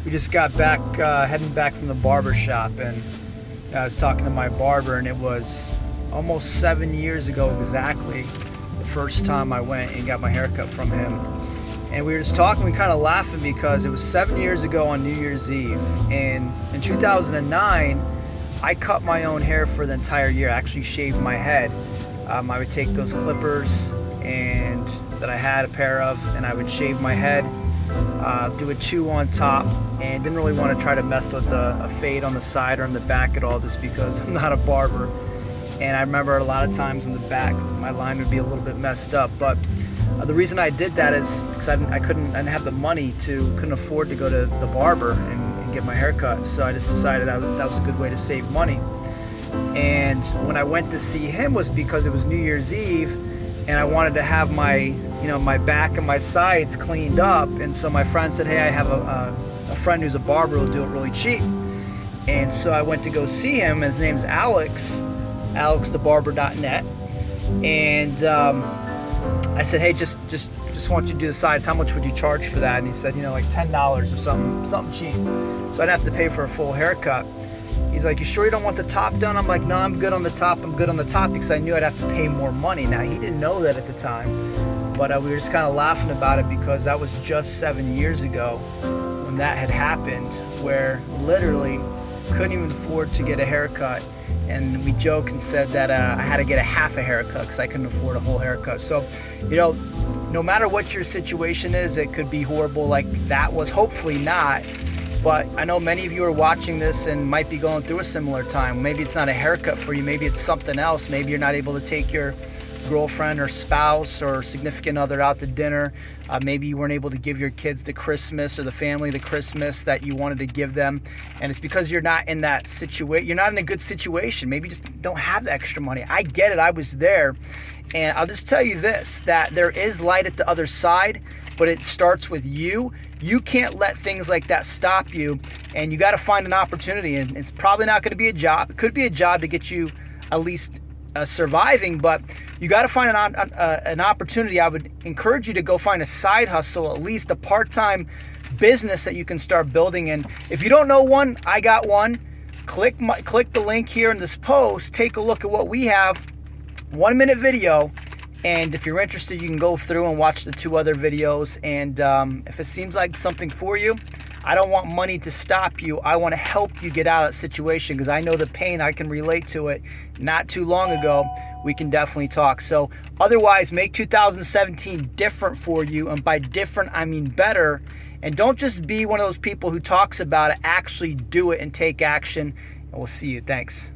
we just got back, heading back from the barbershop, and I was talking to my barber, and it was almost 7 years ago exactly the first time I went and got my haircut from him. And we were just talking, we kind of laughing because it was 7 years ago on New Year's Eve. And in 2009, I cut my own hair for the entire year. I actually shaved my head. I would take those clippers and that I had a pair of, and I would shave my head, do a chew on top, and didn't really want to try to mess with a fade on the side or on the back at all, just because I'm not a barber. And I remember a lot of times in the back, my line would be a little bit messed up. But the reason I did that is because I didn't have the money couldn't afford to go to the barber and get my hair cut. So I just decided that was a good way to save money. And when I went to see him was because it was New Year's Eve, and I wanted to have my back and my sides cleaned up. And so my friend said, hey, I have a friend who's a barber who'll do it really cheap. And so I went to go see him. His name's Alex, alexthebarber.net. And I said, hey, just want you to do the sides. How much would you charge for that? And he said, like $10 or something cheap. So I'd have to pay for a full haircut. He's like, you sure you don't want the top done? I'm like, no, I'm good on the top. I'm good on the top, because I knew I'd have to pay more money. Now, he didn't know that at the time, but we were just kind of laughing about it because that was just 7 years ago when that had happened, where literally couldn't even afford to get a haircut. And we joked and said that I had to get a half a haircut because I couldn't afford a whole haircut. So, no matter what your situation is, it could be horrible like that was. Hopefully not. But I know many of you are watching this and might be going through a similar time. Maybe it's not a haircut for you. Maybe it's something else. Maybe you're not able to take your girlfriend or spouse or significant other out to dinner. Maybe you weren't able to give your kids the Christmas, or the family the Christmas that you wanted to give them. And it's because you're not in that situation. You're not in a good situation. Maybe you just don't have the extra money. I get it. I was there. And I'll just tell you this, that there is light at the other side, but it starts with you. You can't let things like that stop you, and you got to find an opportunity. And it's probably not going to be a job. It could be a job to get you at least surviving, but you got to find an opportunity. I would encourage you to go find a side hustle, at least a part-time business that you can start building. And if you don't know one, I got one. Click the link here in this post. Take a look at what we have. 1 minute video. And if you're interested, you can go through and watch the 2 other videos. And if it seems like something for you, I don't want money to stop you. I want to help you get out of that situation, because I know the pain. I can relate to it. Not too long ago, we can definitely talk. So otherwise, make 2017 different for you. And by different, I mean better. And don't just be one of those people who talks about it. Actually do it and take action. And we'll see you. Thanks.